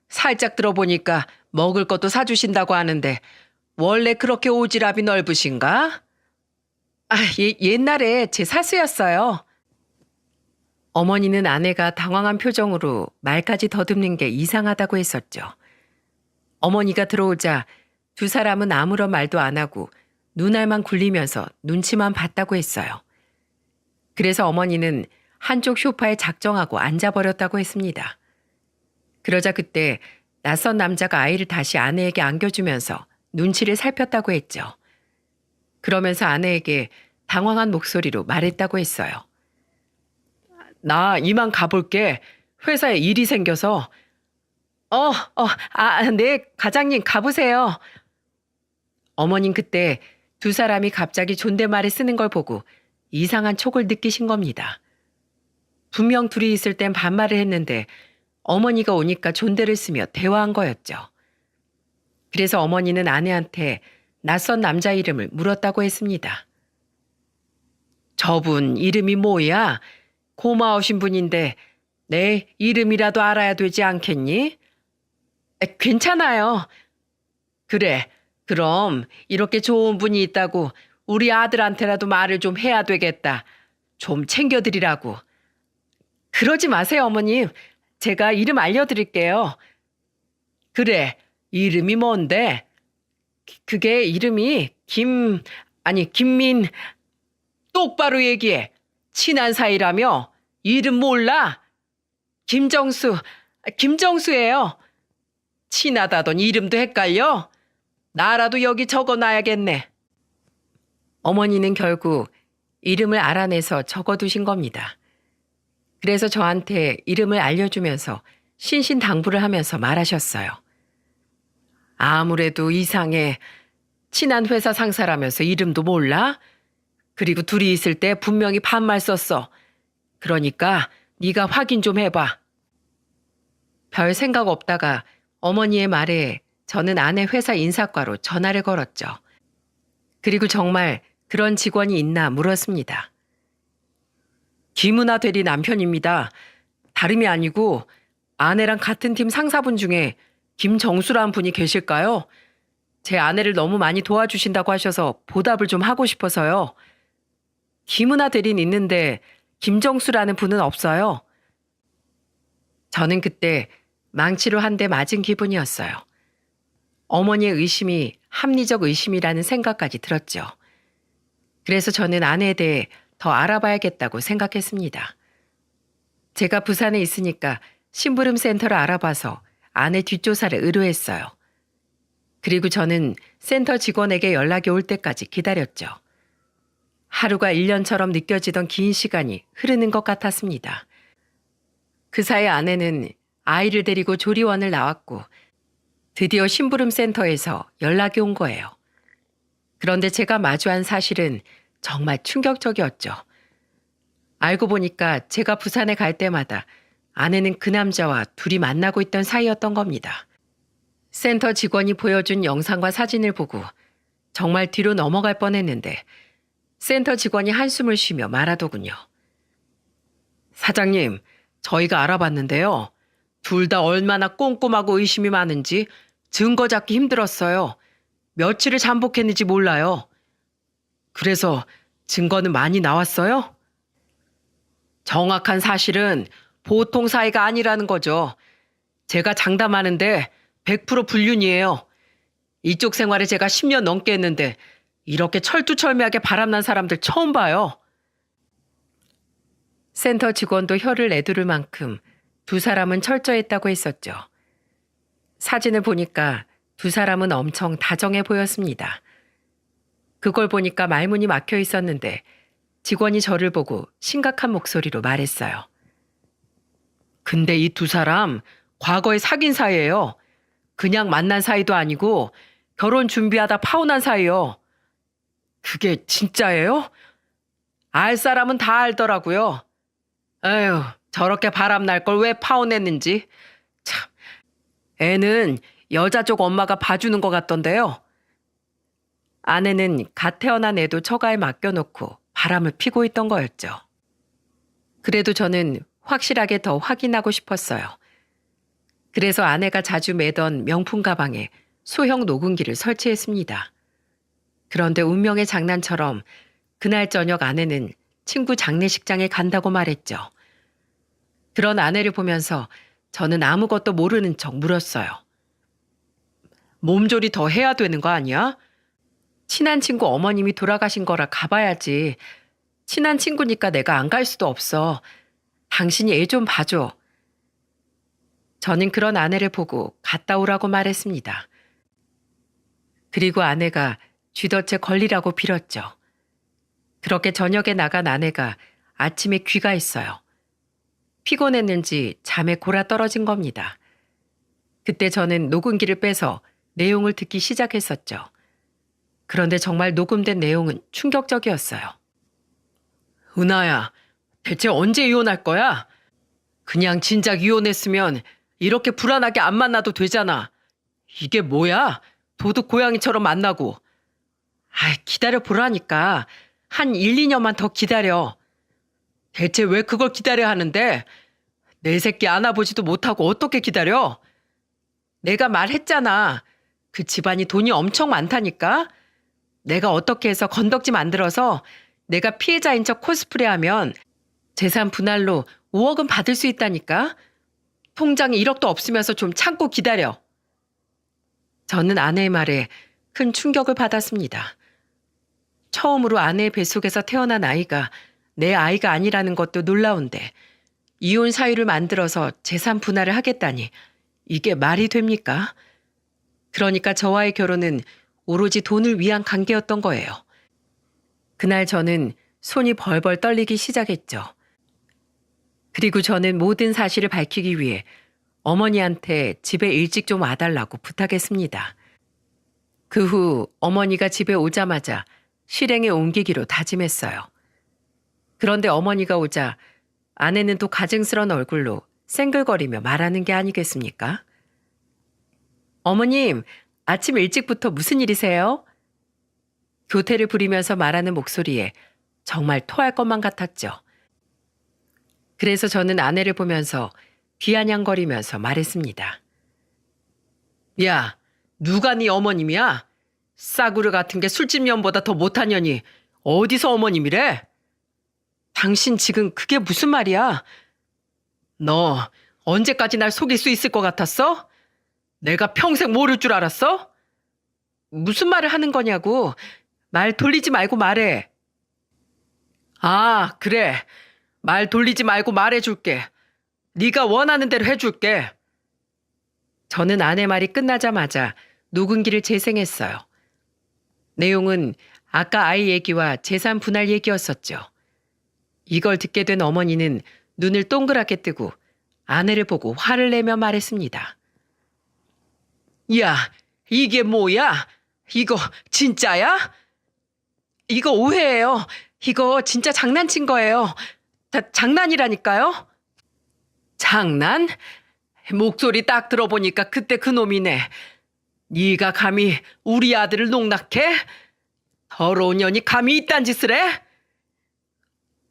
살짝 들어보니까 먹을 것도 사주신다고 하는데 원래 그렇게 오지랖이 넓으신가? 옛날에 제 사수였어요. 어머니는 아내가 당황한 표정으로 말까지 더듬는 게 이상하다고 했었죠. 어머니가 들어오자 두 사람은 아무런 말도 안 하고 눈알만 굴리면서 눈치만 봤다고 했어요. 그래서 어머니는 한쪽 소파에 작정하고 앉아버렸다고 했습니다. 그러자 그때 낯선 남자가 아이를 다시 아내에게 안겨주면서 눈치를 살폈다고 했죠. 그러면서 아내에게 당황한 목소리로 말했다고 했어요. 나 이만 가볼게. 회사에 일이 생겨서. 네, 과장님 가보세요. 어머님 그때 두 사람이 갑자기 존댓말을 쓰는 걸 보고 이상한 촉을 느끼신 겁니다. 분명 둘이 있을 땐 반말을 했는데 어머니가 오니까 존대를 쓰며 대화한 거였죠. 그래서 어머니는 아내한테 낯선 남자 이름을 물었다고 했습니다. 저분 이름이 뭐야? 고마우신 분인데 내 이름이라도 알아야 되지 않겠니? 괜찮아요. 그래, 그럼 이렇게 좋은 분이 있다고 우리 아들한테라도 말을 좀 해야 되겠다. 좀 챙겨드리라고. 그러지 마세요, 어머님. 제가 이름 알려드릴게요. 그래, 이름이 뭔데? 그게 이름이 김민. 똑바로 얘기해. 친한 사이라며? 이름 몰라? 김정수, 김정수예요. 친하다던 이름도 헷갈려? 나라도 여기 적어놔야겠네. 어머니는 결국 이름을 알아내서 적어두신 겁니다. 그래서 저한테 이름을 알려주면서 신신당부를 하면서 말하셨어요. 아무래도 이상해. 친한 회사 상사라면서 이름도 몰라? 그리고 둘이 있을 때 분명히 반말 썼어. 그러니까 네가 확인 좀 해봐. 별 생각 없다가 어머니의 말에 저는 아내 회사 인사과로 전화를 걸었죠. 그리고 정말 그런 직원이 있나 물었습니다. 김은하 대리 남편입니다. 다름이 아니고 아내랑 같은 팀 상사분 중에 김정수라는 분이 계실까요? 제 아내를 너무 많이 도와주신다고 하셔서 보답을 좀 하고 싶어서요. 김은하 대리는 있는데 김정수라는 분은 없어요. 저는 그때 망치로 한 대 맞은 기분이었어요. 어머니의 의심이 합리적 의심이라는 생각까지 들었죠. 그래서 저는 아내에 대해 더 알아봐야겠다고 생각했습니다. 제가 부산에 있으니까 심부름 센터를 알아봐서 아내 뒷조사를 의뢰했어요. 그리고 저는 센터 직원에게 연락이 올 때까지 기다렸죠. 하루가 1년처럼 느껴지던 긴 시간이 흐르는 것 같았습니다. 그 사이 아내는 아이를 데리고 조리원을 나왔고 드디어 심부름 센터에서 연락이 온 거예요. 그런데 제가 마주한 사실은 정말 충격적이었죠. 알고 보니까 제가 부산에 갈 때마다 아내는 그 남자와 둘이 만나고 있던 사이였던 겁니다. 센터 직원이 보여준 영상과 사진을 보고 정말 뒤로 넘어갈 뻔했는데 센터 직원이 한숨을 쉬며 말하더군요. 사장님, 저희가 알아봤는데요. 둘 다 얼마나 꼼꼼하고 의심이 많은지 증거 잡기 힘들었어요. 며칠을 잠복했는지 몰라요. 그래서 증거는 많이 나왔어요? 정확한 사실은 보통 사이가 아니라는 거죠. 제가 장담하는데 100% 불륜이에요. 이쪽 생활에 제가 10년 넘게 했는데 이렇게 철두철미하게 바람난 사람들 처음 봐요. 센터 직원도 혀를 내두를 만큼 두 사람은 철저했다고 했었죠. 사진을 보니까 두 사람은 엄청 다정해 보였습니다. 그걸 보니까 말문이 막혀 있었는데 직원이 저를 보고 심각한 목소리로 말했어요. 근데 이 두 사람 과거에 사귄 사이예요. 그냥 만난 사이도 아니고 결혼 준비하다 파혼한 사이요. 그게 진짜예요? 알 사람은 다 알더라고요. 에휴, 저렇게 바람날 걸 왜 파혼했는지. 참, 애는 여자 쪽 엄마가 봐주는 것 같던데요. 아내는 갓 태어난 애도 처가에 맡겨놓고 바람을 피고 있던 거였죠. 그래도 저는 확실하게 더 확인하고 싶었어요. 그래서 아내가 자주 매던 명품 가방에 소형 녹음기를 설치했습니다. 그런데 운명의 장난처럼 그날 저녁 아내는 친구 장례식장에 간다고 말했죠. 그런 아내를 보면서 저는 아무것도 모르는 척 물었어요. 몸조리 더 해야 되는 거 아니야? 친한 친구 어머님이 돌아가신 거라 가봐야지. 친한 친구니까 내가 안 갈 수도 없어. 당신이 애 좀 봐줘. 저는 그런 아내를 보고 갔다 오라고 말했습니다. 그리고 아내가 쥐덫에 걸리라고 빌었죠. 그렇게 저녁에 나간 아내가 아침에 귀가했어요. 피곤했는지 잠에 골아 떨어진 겁니다. 그때 저는 녹음기를 빼서 내용을 듣기 시작했었죠. 그런데 정말 녹음된 내용은 충격적이었어요. 은하야, 대체 언제 이혼할 거야? 그냥 진작 이혼했으면 이렇게 불안하게 안 만나도 되잖아. 이게 뭐야? 도둑 고양이처럼 만나고. 기다려 보라니까. 한 1, 2년만 더 기다려. 대체 왜 그걸 기다려야 하는데? 내 새끼 안아보지도 못하고 어떻게 기다려? 내가 말했잖아. 그 집안이 돈이 엄청 많다니까? 내가 어떻게 해서 건덕지 만들어서 내가 피해자인 척 코스프레하면 재산 분할로 5억은 받을 수 있다니까? 통장에 1억도 없으면서 좀 참고 기다려. 저는 아내의 말에 큰 충격을 받았습니다. 처음으로 아내의 뱃속에서 태어난 아이가 내 아이가 아니라는 것도 놀라운데 이혼 사유를 만들어서 재산 분할을 하겠다니 이게 말이 됩니까? 그러니까 저와의 결혼은 오로지 돈을 위한 관계였던 거예요. 그날 저는 손이 벌벌 떨리기 시작했죠. 그리고 저는 모든 사실을 밝히기 위해 어머니한테 집에 일찍 좀 와달라고 부탁했습니다. 그 후 어머니가 집에 오자마자 실행에 옮기기로 다짐했어요. 그런데 어머니가 오자 아내는 또 가증스러운 얼굴로 쌩글거리며 말하는 게 아니겠습니까? 어머님, 아침 일찍부터 무슨 일이세요? 교태를 부리면서 말하는 목소리에 정말 토할 것만 같았죠. 그래서 저는 아내를 보면서 비아냥거리면서 말했습니다. 야, 누가 네 어머님이야? 싸구려 같은 게 술집 년보다 더 못하냐니 어디서 어머님이래? 당신 지금 그게 무슨 말이야? 너 언제까지 날 속일 수 있을 것 같았어? 내가 평생 모를 줄 알았어? 무슨 말을 하는 거냐고. 말 돌리지 말고 말해. 아, 그래. 말 돌리지 말고 말해줄게. 네가 원하는 대로 해줄게. 저는 아내 말이 끝나자마자 녹음기를 재생했어요. 내용은 아까 아이 얘기와 재산 분할 얘기였었죠. 이걸 듣게 된 어머니는 눈을 동그랗게 뜨고 아내를 보고 화를 내며 말했습니다. 야, 이게 뭐야? 이거 진짜야? 이거 오해예요. 이거 진짜 장난친 거예요. 다 장난이라니까요. 장난? 목소리 딱 들어보니까 그때 그놈이네. 네가 감히 우리 아들을 농락해? 더러운 년이 감히 이딴 짓을 해?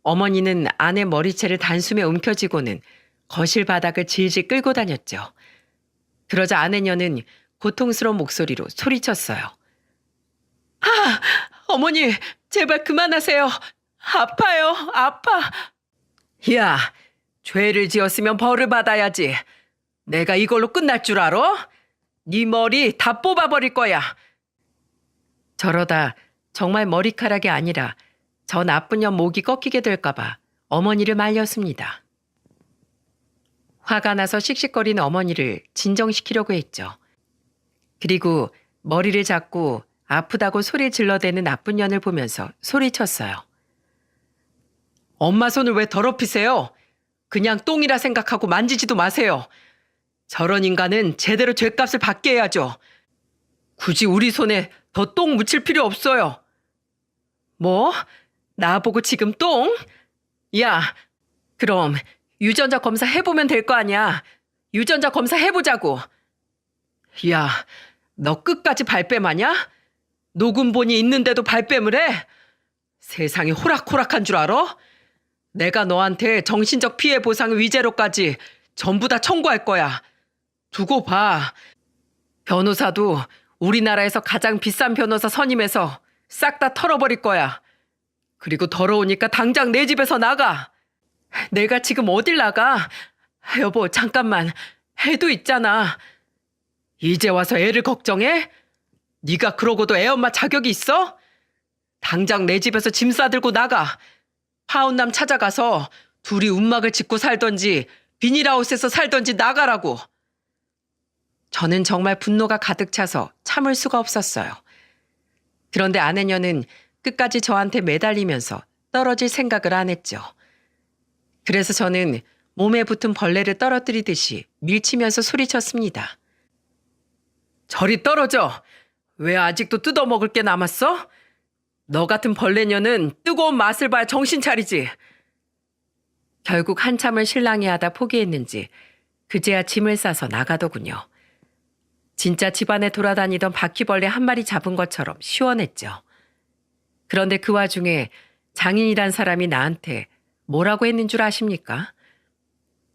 어머니는 아내 머리채를 단숨에 움켜쥐고는 거실 바닥을 질질 끌고 다녔죠. 그러자 아내녀는 고통스러운 목소리로 소리쳤어요. 아, 어머니, 제발 그만하세요. 아파요, 아파. 야, 죄를 지었으면 벌을 받아야지. 내가 이걸로 끝날 줄 알아? 네 머리 다 뽑아버릴 거야. 저러다 정말 머리카락이 아니라 저 나쁜 년 목이 꺾이게 될까봐 어머니를 말렸습니다. 화가 나서 씩씩거리는 어머니를 진정시키려고 했죠. 그리고 머리를 잡고 아프다고 소리 질러대는 나쁜 년을 보면서 소리쳤어요. 엄마 손을 왜 더럽히세요? 그냥 똥이라 생각하고 만지지도 마세요. 저런 인간은 제대로 죗값을 받게 해야죠. 굳이 우리 손에 더 똥 묻힐 필요 없어요. 뭐? 나보고 지금 똥? 야, 그럼 유전자 검사 해보면 될 거 아니야. 유전자 검사 해보자고. 야, 너 끝까지 발뺌하냐? 녹음본이 있는데도 발뺌을 해? 세상이 호락호락한 줄 알아? 내가 너한테 정신적 피해 보상 위자료까지 전부 다 청구할 거야. 두고 봐. 변호사도 우리나라에서 가장 비싼 변호사 선임해서 싹 다 털어버릴 거야. 그리고 더러우니까 당장 내 집에서 나가. 내가 지금 어딜 나가? 여보, 잠깐만. 애도 있잖아. 이제 와서 애를 걱정해? 네가 그러고도 애 엄마 자격이 있어? 당장 내 집에서 짐 싸들고 나가. 파혼남 찾아가서 둘이 움막을 짓고 살던지 비닐하우스에서 살던지 나가라고. 저는 정말 분노가 가득 차서 참을 수가 없었어요. 그런데 아내녀는 끝까지 저한테 매달리면서 떨어질 생각을 안 했죠. 그래서 저는 몸에 붙은 벌레를 떨어뜨리듯이 밀치면서 소리쳤습니다. 저리 떨어져! 왜 아직도 뜯어먹을 게 남았어? 너 같은 벌레녀는 뜨거운 맛을 봐야 정신 차리지. 결국 한참을 실랑이 하다 포기했는지 그제야 짐을 싸서 나가더군요. 진짜 집안에 돌아다니던 바퀴벌레 한 마리 잡은 것처럼 시원했죠. 그런데 그 와중에 장인이란 사람이 나한테 뭐라고 했는 줄 아십니까?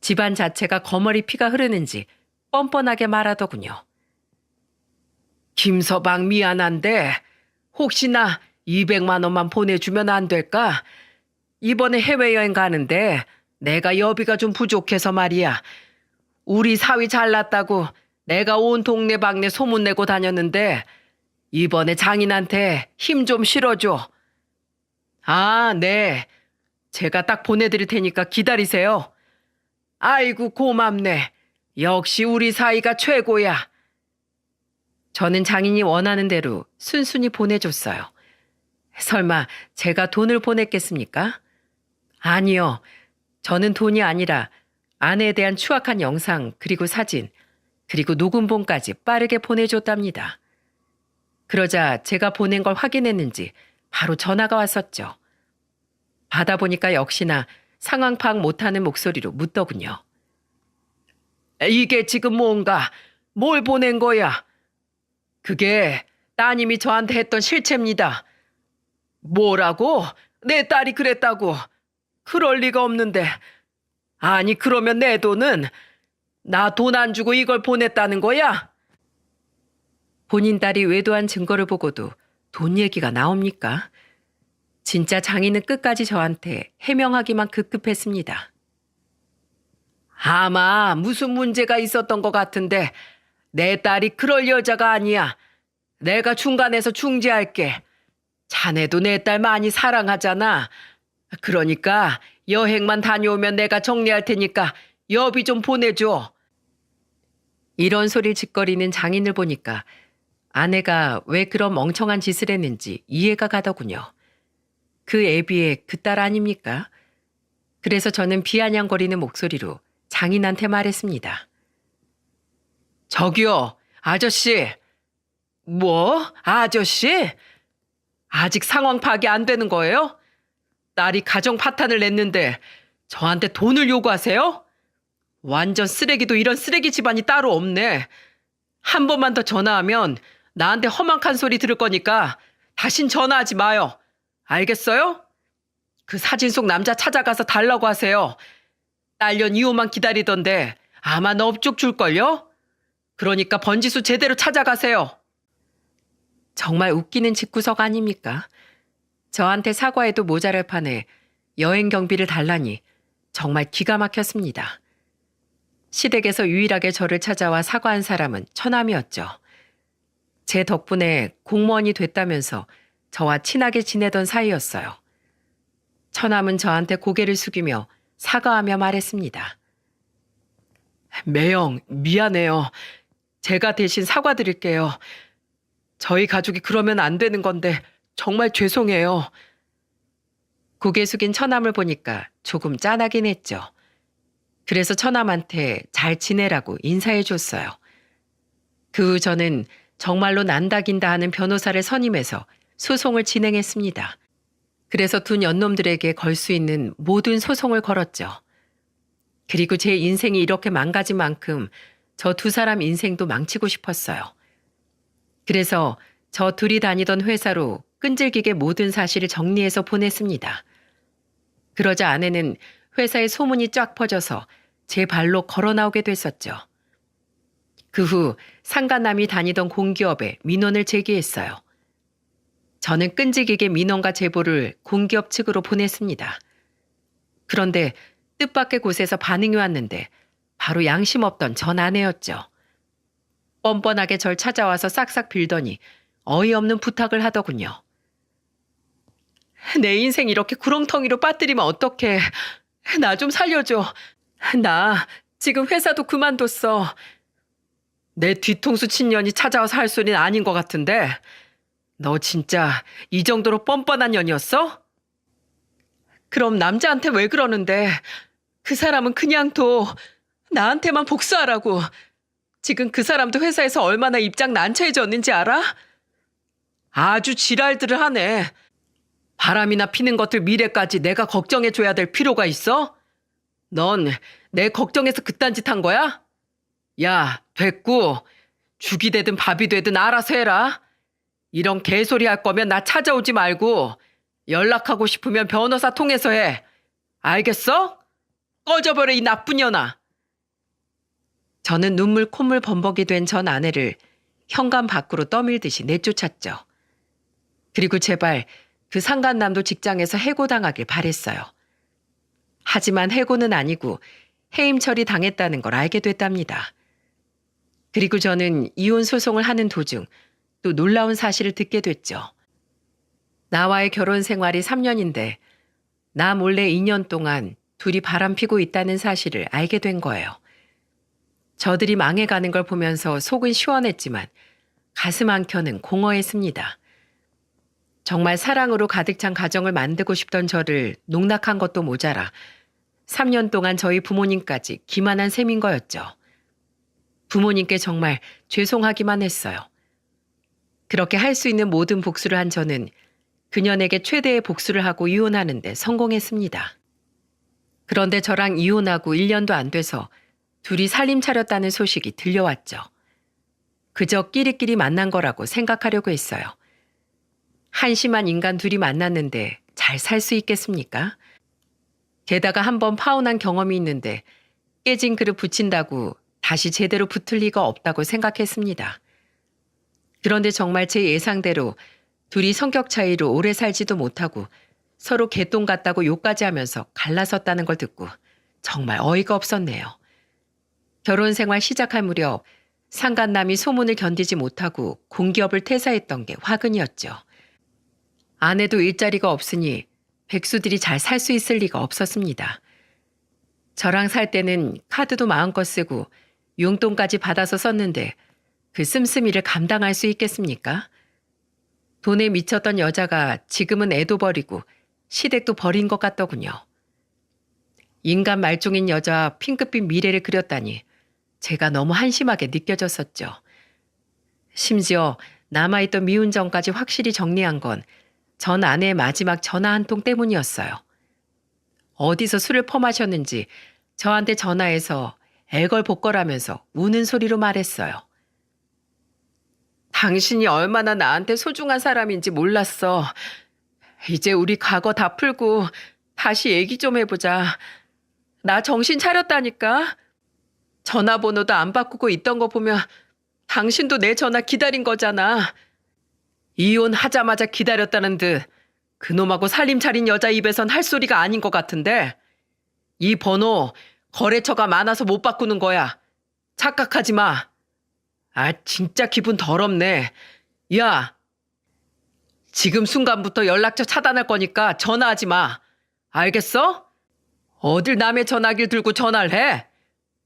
집안 자체가 거머리 피가 흐르는지 뻔뻔하게 말하더군요. 김서방 미안한데 혹시나 200만 원만 보내주면 안 될까? 이번에 해외여행 가는데 내가 여비가 좀 부족해서 말이야. 우리 사위 잘났다고 내가 온 동네방네 소문내고 다녔는데 이번에 장인한테 힘 좀 실어줘. 아, 네. 제가 딱 보내드릴 테니까 기다리세요. 아이고 고맙네. 역시 우리 사이가 최고야. 저는 장인이 원하는 대로 순순히 보내줬어요. 설마 제가 돈을 보냈겠습니까? 아니요. 저는 돈이 아니라 아내에 대한 추악한 영상 그리고 사진 그리고 녹음본까지 빠르게 보내줬답니다. 그러자 제가 보낸 걸 확인했는지 바로 전화가 왔었죠. 받아보니까 역시나 상황 파악 못하는 목소리로 묻더군요. 이게 지금 뭔가? 뭘 보낸 거야? 그게 따님이 저한테 했던 실체입니다. 뭐라고? 내 딸이 그랬다고? 그럴 리가 없는데. 아니 그러면 내 돈은? 나 돈 안 주고 이걸 보냈다는 거야? 본인 딸이 외도한 증거를 보고도 돈 얘기가 나옵니까? 진짜 장인은 끝까지 저한테 해명하기만 급급했습니다. 아마 무슨 문제가 있었던 것 같은데 내 딸이 그럴 여자가 아니야. 내가 중간에서 중재할게. 자네도 내 딸 많이 사랑하잖아. 그러니까 여행만 다녀오면 내가 정리할 테니까 여비 좀 보내줘. 이런 소리를 짓거리는 장인을 보니까 아내가 왜 그런 멍청한 짓을 했는지 이해가 가더군요. 그 애비의 그 딸 아닙니까? 그래서 저는 비아냥거리는 목소리로 장인한테 말했습니다. 저기요, 아저씨. 뭐? 아저씨? 아직 상황 파악이 안 되는 거예요? 딸이 가정 파탄을 냈는데 저한테 돈을 요구하세요? 완전 쓰레기도 이런 쓰레기 집안이 따로 없네. 한 번만 더 전화하면 나한테 험악한 소리 들을 거니까 다신 전화하지 마요. 알겠어요? 그 사진 속 남자 찾아가서 달라고 하세요. 딸년 2호만 기다리던데 아마 넙죽 줄걸요? 그러니까 번지수 제대로 찾아가세요. 정말 웃기는 집구석 아닙니까? 저한테 사과해도 모자랄 판에 여행 경비를 달라니 정말 기가 막혔습니다. 시댁에서 유일하게 저를 찾아와 사과한 사람은 처남이었죠. 제 덕분에 공무원이 됐다면서 저와 친하게 지내던 사이였어요. 처남은 저한테 고개를 숙이며 사과하며 말했습니다. 매영, 미안해요. 제가 대신 사과드릴게요. 저희 가족이 그러면 안 되는 건데 정말 죄송해요. 고개 숙인 처남을 보니까 조금 짠하긴 했죠. 그래서 처남한테 잘 지내라고 인사해 줬어요. 그 후 저는 정말로 난다긴다 하는 변호사를 선임해서 소송을 진행했습니다. 그래서 두 연놈들에게 걸 수 있는 모든 소송을 걸었죠. 그리고 제 인생이 이렇게 망가진 만큼 저 두 사람 인생도 망치고 싶었어요. 그래서 저 둘이 다니던 회사로 끈질기게 모든 사실을 정리해서 보냈습니다. 그러자 아내는 회사에 소문이 쫙 퍼져서 제 발로 걸어 나오게 됐었죠. 그 후 상간남이 다니던 공기업에 민원을 제기했어요. 저는 끈질기게 민원과 제보를 공기업 측으로 보냈습니다. 그런데 뜻밖의 곳에서 반응이 왔는데 바로 양심 없던 전 아내였죠. 뻔뻔하게 절 찾아와서 싹싹 빌더니 어이없는 부탁을 하더군요. 내 인생 이렇게 구렁텅이로 빠뜨리면 어떡해. 나 좀 살려줘. 나 지금 회사도 그만뒀어. 내 뒤통수 친 년이 찾아와서 할 소리는 아닌 것 같은데 너 진짜 이 정도로 뻔뻔한 년이었어? 그럼 남자한테 왜 그러는데? 그 사람은 그냥 둬. 나한테만 복수하라고. 지금 그 사람도 회사에서 얼마나 입장 난처해졌는지 알아? 아주 지랄들을 하네. 바람이나 피는 것들 미래까지 내가 걱정해줘야 될 필요가 있어? 넌 내 걱정해서 그딴 짓 한 거야? 야, 됐고. 죽이 되든 밥이 되든 알아서 해라. 이런 개소리 할 거면 나 찾아오지 말고 연락하고 싶으면 변호사 통해서 해. 알겠어? 꺼져버려 이 나쁜 년아. 저는 눈물 콧물 범벅이 된 전 아내를 현관 밖으로 떠밀듯이 내쫓았죠. 그리고 제발 그 상간남도 직장에서 해고당하길 바랬어요. 하지만 해고는 아니고 해임 처리 당했다는 걸 알게 됐답니다. 그리고 저는 이혼 소송을 하는 도중 또 놀라운 사실을 듣게 됐죠. 나와의 결혼 생활이 3년인데 나 몰래 2년 동안 둘이 바람피고 있다는 사실을 알게 된 거예요. 저들이 망해가는 걸 보면서 속은 시원했지만 가슴 한켠은 공허했습니다. 정말 사랑으로 가득 찬 가정을 만들고 싶던 저를 농락한 것도 모자라 3년 동안 저희 부모님까지 기만한 셈인 거였죠. 부모님께 정말 죄송하기만 했어요. 그렇게 할 수 있는 모든 복수를 한 저는 그년에게 최대의 복수를 하고 이혼하는 데 성공했습니다. 그런데 저랑 이혼하고 1년도 안 돼서 둘이 살림 차렸다는 소식이 들려왔죠. 그저 끼리끼리 만난 거라고 생각하려고 했어요. 한심한 인간 둘이 만났는데 잘 살 수 있겠습니까? 게다가 한번 파혼한 경험이 있는데 깨진 그릇 붙인다고 다시 제대로 붙을 리가 없다고 생각했습니다. 그런데 정말 제 예상대로 둘이 성격 차이로 오래 살지도 못하고 서로 개똥 같다고 욕까지 하면서 갈라섰다는 걸 듣고 정말 어이가 없었네요. 결혼 생활 시작할 무렵 상간남이 소문을 견디지 못하고 공기업을 퇴사했던 게 화근이었죠. 아내도 일자리가 없으니 백수들이 잘 살 수 있을 리가 없었습니다. 저랑 살 때는 카드도 마음껏 쓰고 용돈까지 받아서 썼는데 그 씀씀이를 감당할 수 있겠습니까? 돈에 미쳤던 여자가 지금은 애도 버리고 시댁도 버린 것 같더군요. 인간 말종인 여자와 핑크빛 미래를 그렸다니 제가 너무 한심하게 느껴졌었죠. 심지어 남아있던 미운정까지 확실히 정리한 건 전 아내의 마지막 전화 한 통 때문이었어요. 어디서 술을 퍼마셨는지 저한테 전화해서 애걸복걸하면서 우는 소리로 말했어요. 당신이 얼마나 나한테 소중한 사람인지 몰랐어. 이제 우리 과거 다 풀고 다시 얘기 좀 해보자. 나 정신 차렸다니까. 전화번호도 안 바꾸고 있던 거 보면 당신도 내 전화 기다린 거잖아. 이혼하자마자 기다렸다는 듯 그놈하고 살림 차린 여자 입에선 할 소리가 아닌 것 같은데. 이 번호 거래처가 많아서 못 바꾸는 거야. 착각하지 마. 아, 진짜 기분 더럽네. 야, 지금 순간부터 연락처 차단할 거니까 전화하지 마. 알겠어? 어딜 남의 전화기를 들고 전화를 해?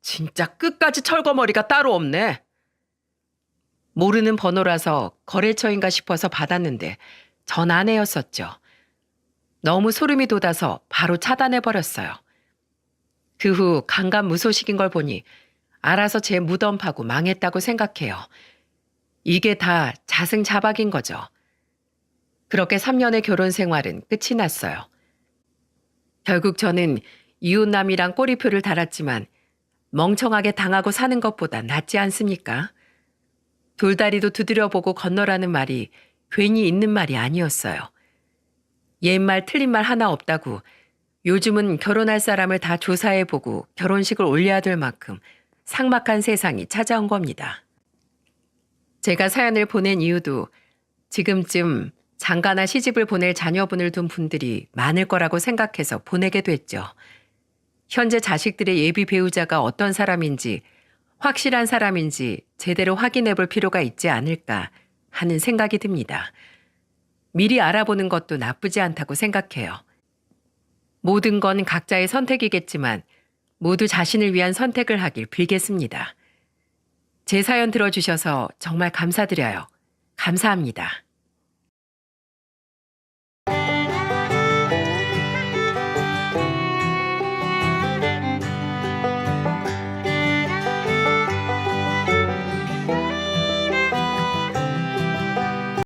진짜 끝까지 철거머리가 따로 없네. 모르는 번호라서 거래처인가 싶어서 받았는데 전 아내였었죠. 너무 소름이 돋아서 바로 차단해버렸어요. 그 후 강간무소식인 걸 보니 알아서 제 무덤 파고 망했다고 생각해요. 이게 다 자승자박인 거죠. 그렇게 3년의 결혼 생활은 끝이 났어요. 결국 저는 이웃남이랑 꼬리표를 달았지만 멍청하게 당하고 사는 것보다 낫지 않습니까? 돌다리도 두드려보고 건너라는 말이 괜히 있는 말이 아니었어요. 옛말 틀린 말 하나 없다고 요즘은 결혼할 사람을 다 조사해보고 결혼식을 올려야 될 만큼 삭막한 세상이 찾아온 겁니다. 제가 사연을 보낸 이유도 지금쯤 장가나 시집을 보낼 자녀분을 둔 분들이 많을 거라고 생각해서 보내게 됐죠. 현재 자식들의 예비 배우자가 어떤 사람인지 확실한 사람인지 제대로 확인해 볼 필요가 있지 않을까 하는 생각이 듭니다. 미리 알아보는 것도 나쁘지 않다고 생각해요. 모든 건 각자의 선택이겠지만 모두 자신을 위한 선택을 하길 빌겠습니다. 제 사연 들어주셔서 정말 감사드려요. 감사합니다.